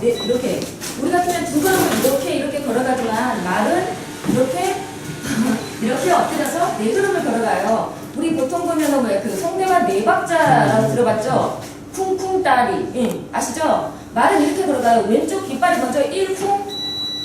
네, 이렇게. 우리 같으면 두 걸음을 이렇게 걸어가지만 말은 이렇게 이렇게 엎드려서 네 걸음을 걸어가요. 우리 보통 보면은 뭐야 그 성대가 네 박자라고 들어봤죠? 쿵쿵따리. 응, 아시죠? 말은 이렇게 걸어가요. 왼쪽 뒷발이 먼저 1쿵,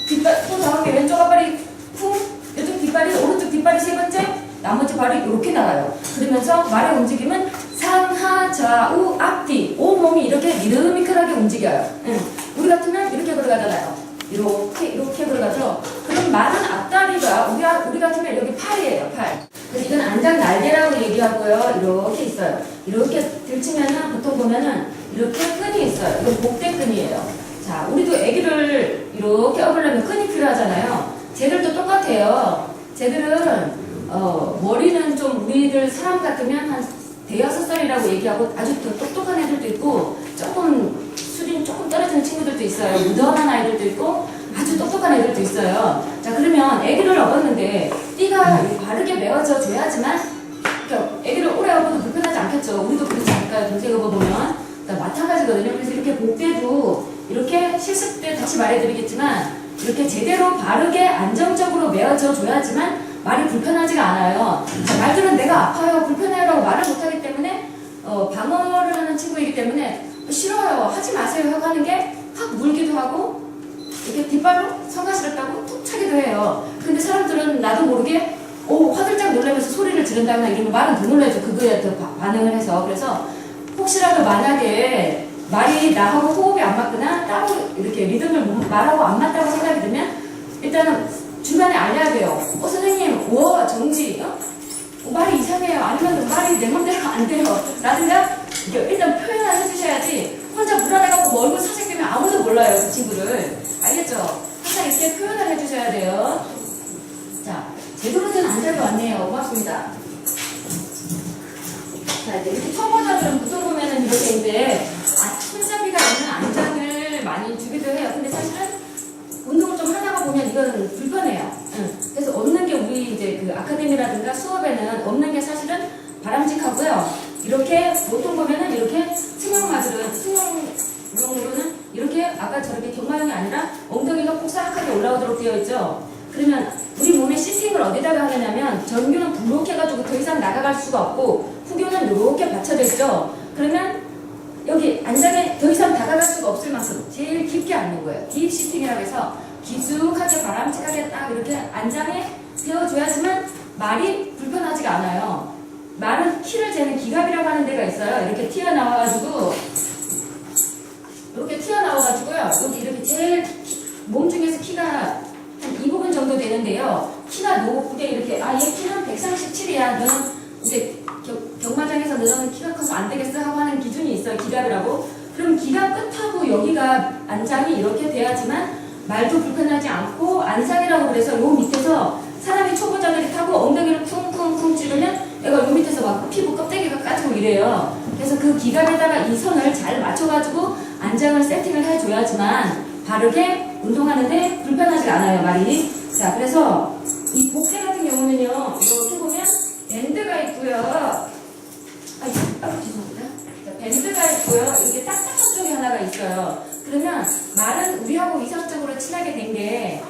뒷발 쿵 다음에 왼쪽 앞발이 쿵, 이쪽 뒷발이 오른쪽 뒷발이 세 번째, 나머지 발이 이렇게 나가요. 그러면서 말의 움직임은 상하 좌우 앞뒤 온몸이 이렇게 리드미컬하게 움직여요. 응. 우리 같으면 이렇게 걸어가잖아요. 이렇게 걸어가죠. 그럼 말은 앞다리가 우리 같으면 여기 팔이에요. 팔. 그래서 이건 안장 날개라고 얘기하고요. 이렇게 있어요. 이렇게 들치면은 보통 보면은 이렇게 끈이 있어요. 이건 복대끈이에요. 자, 우리도 아기를 이렇게 업으려면 끈이 필요하잖아요. 쟤들도 똑같아요. 쟤들은 머리는 좀 우리들 사람 같으면 한 대여섯 살이라고 얘기하고 아주 더 똑똑한 애들도 있고 조금 수준이 조금 떨어지는 친구들도 있어요. 무던한 아이들도 있고 아주 똑똑한 애들도 있어요. 자, 그러면 아기를 업었는데 띠가 바르게 메워져 줘야지만 그러니까 아기를 오래 업어도 불편하지 않겠죠. 우리도 그렇지 않을까요? 동생 업어보면 그러니까 마찬가지거든요. 그래서 이렇게 복대도 이렇게 실습 때 다시 말해드리겠지만 이렇게 제대로 바르게 안정적으로 메워져 줘야지만 말이 불편하지가 않아요. 자, 말들은 내가 아파요, 불편해요 라고 말을 못하기 때문에 방어를 하는 친구이기 때문에 싫어요, 하지 마세요 하고 하는 게 확 물기도 하고 이렇게 뒷발로 성가시렸다고 툭 차기도 해요. 근데 사람들은 나도 모르게 화들짝 놀라면서 소리를 지른다거나 이러면 말은 더 놀라죠. 그거에 더 반응을 해서. 그래서 혹시라도 만약에 말이 나하고 호흡이 안 맞거나 따로 이렇게 리듬을 말하고 안 맞다고 생각이 들면 일단은 주변에 알려야 돼요. 선생님, 정지, 말이 이상해요. 아니면 말이 내 맘대로 안 돼요. 라든가, 일단 표현을 해주셔야지, 혼자 불안해가고 얼굴 사색 때문에 아무도 몰라요, 그 친구를. 알겠죠? 항상 이렇게 표현을 해주셔야 돼요. 자, 제대로 된 안장이 왔네요. 고맙습니다. 자, 이제 이렇게 초보자들은 보통 보면은 이렇게 이제, 손잡이가 있는 안장을 많이 주기도 해요. 근데 사실은, 운동을 좀 하다가 보면 이건 불편해요. 그래서 없는 게 우리 이제 그 아카데미라든가 수업에는 없는 게 사실은 바람직하고요. 이렇게 보통 보면은 이렇게 승용용으로는 이렇게 아까 저렇게 경마용이 아니라 엉덩이가 폭삭하게 올라오도록 되어 있죠. 그러면 우리 몸의 시팅을 어디다가 하느냐면 전교는 부록 해가지고 더 이상 나가갈 수가 없고 후교는 이렇게 받쳐져 있죠. 그러면 여기 안장에 더 이상 다가갈 수가 없을 만큼 제일 깊게 앉는 거예요. 딥 시팅이라고 해서 깊숙하게 바람직하게 딱 이렇게 안장에 되어줘야지만 말이 불편하지가 않아요. 말은 키를 재는 기갑이라고 하는 데가 있어요. 이렇게 튀어나와가지고 여기 이렇게 제일 몸 중에서 키가 한 이 부분 정도 되는데요. 키가 높게 이렇게 얘 키는 137이야. 너는 이제 경마장에서 너는 키가 커서 안 되겠어 하고 하는 기준이 있어요. 기갑이라고. 그럼 기갑 끝하고 여기가 안장이 이렇게 돼야지만 말도 불편하지 않고 안상이라고 그래서 요 밑에서 사람이 초보자들이 타고 엉덩이를 쿵쿵쿵 찌르면 얘가 요 밑에서 막 피부 껍데기가 까지고 이래요. 그래서 그 기갑에다가 이 선을 잘 맞춰가지고 안장을 세팅을 해줘야지만 바르게 운동하는데 불편하지가 않아요, 말이. 자, 그래서 이 복대 같은 경우는요, 이렇게 보면 밴드가 있고요. 죄송합니다. 자, 밴드가 있고요. 이게 딱딱한 쪽이 하나가 있어요. 그러면 말은 우리하고 이상적으로 친하게 된 게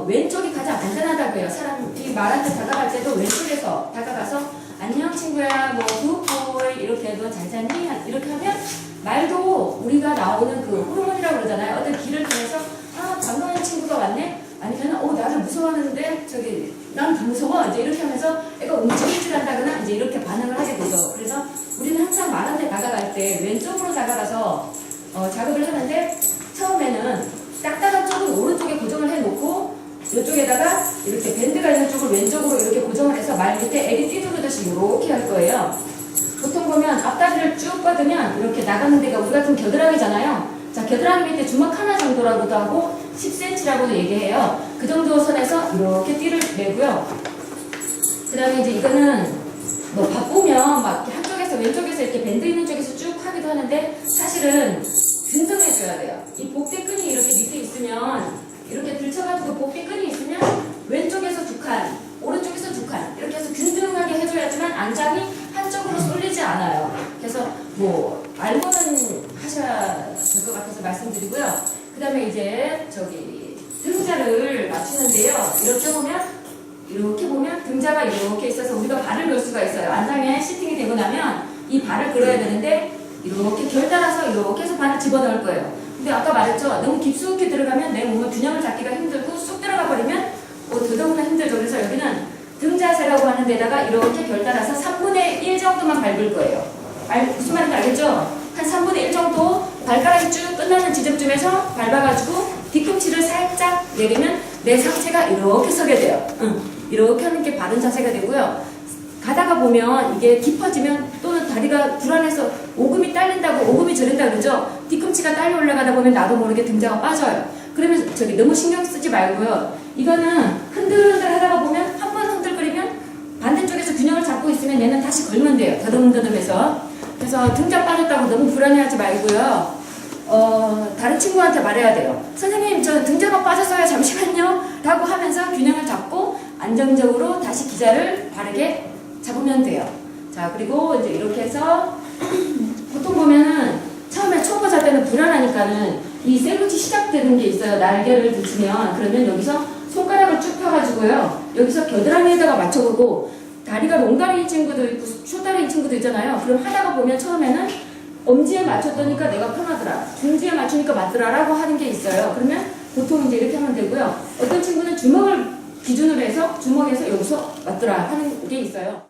왼쪽이 가장 안전하다고 해요. 사람이 말한테 다가갈 때도 왼쪽에서 다가가서 안녕 친구야, 굿보이 이렇게 해도 잘 잤니? 이렇게 하면 말도 우리가 나오는 그 호르몬이라고 그러잖아요. 어떤 길을 통해서 반가운 친구가 왔네? 아니면 나를 무서워하는데 난 더 무서워? 이제 이렇게 하면서 애가 움찔움찔 한다거나 이제 이렇게 반응을 하게 되죠. 그래서 우리는 항상 말한테 다가갈 때 왼쪽으로 다가가서 작업을 하는데 처음에는 딱딱한 쪽은 오른쪽에 고정을 해놓고 이쪽에다가 이렇게 밴드가 있는 쪽을 왼쪽으로 이렇게 고정을 해서 말 밑에 애기 띠두르듯이 이렇게 할 거예요. 보통 보면 앞다리를 쭉 뻗으면 이렇게 나가는 데가 우리 같은 겨드랑이잖아요. 자, 겨드랑이 밑에 주먹 하나 정도라고도 하고 10cm라고도 얘기해요. 그 정도 선에서 이렇게 띠를 매고요. 그 다음에 이제 이거는 바쁘면 막 한쪽에서 왼쪽에서 이렇게 밴드 있는 쪽에서 쭉 하기도 하는데 사실은 균등해줘야 돼요. 이 복대끈이 이렇게 밑에 있으면 이렇게 들쳐가지고 복대끈이 있으면 왼쪽에서 두 칸, 오른쪽에서 두 칸 이렇게 해서 균등하게 해줘야지만 안장이 한쪽으로 쏠리지 않아요. 그래서 알고는 하셔야 될 것 같아서 말씀드리고요. 그 다음에 이제 등자를 맞추는데요. 이렇게 보면 등자가 이렇게 있어서 우리가 발을 넣을 수가 있어요. 안상에 시팅이 되고 나면 이 발을 걸어야 되는데 이렇게 결 따라서 이렇게 해서 발을 집어넣을 거예요. 근데 아까 말했죠. 너무 깊숙이 들어가면 내 몸을 균형을 잡기가 힘들고 쑥 들어가 버리면 더더구나 힘들죠. 그래서 여기는 등자세라고 하는 데다가 이렇게 결 따라서 3분의 1 정도만 밟을 거예요. 무슨 말인지 알겠죠? 한 3분의 1 정도 발가락이 쭉 끝나는 지점쯤에서 밟아가지고 뒤꿈치를 살짝 내리면 내 상체가 이렇게 서게 돼요. 이렇게 하는 게 바른 자세가 되고요. 가다가 보면 이게 깊어지면 또는 다리가 불안해서 오금이 딸린다고 오금이 저린다 그러죠. 뒤꿈치가 딸려 올라가다 보면 나도 모르게 등자가 빠져요. 그러면 너무 신경 쓰지 말고요. 이거는 흔들흔들 하다가 보면 한 번 흔들거리면 반대쪽에서 균형을 잡고 있으면 얘는 다시 걸면 돼요. 더듬더듬해서. 그래서 등자 빠졌다고 너무 불안해하지 말고요. 다른 친구한테 말해야 돼요. 선생님, 저 등자가 빠졌어요. 잠시만요. 라고 하면서 균형을 잡고 안정적으로 다시 기자를 바르게 잡으면 돼요. 자, 그리고 이제 이렇게 해서 보통 보면은 처음에 초보 잘 때는 불안하니까는 이 셀루치 시작되는 게 있어요. 날개를 붙이면. 그러면 여기서 손가락을 쭉 펴가지고요. 여기서 겨드랑이에다가 맞춰보고 다리가 롱다리인 친구도 있고 숏다리인 친구도 있잖아요. 그럼 하다가 보면 처음에는 엄지에 맞췄더니까 내가 편하더라. 중지에 맞추니까 맞더라 라고 하는 게 있어요. 그러면 보통 이제 이렇게 하면 되고요. 어떤 친구는 주먹을 기준으로 해서 주먹에서 여기서 맞더라 하는 게 있어요.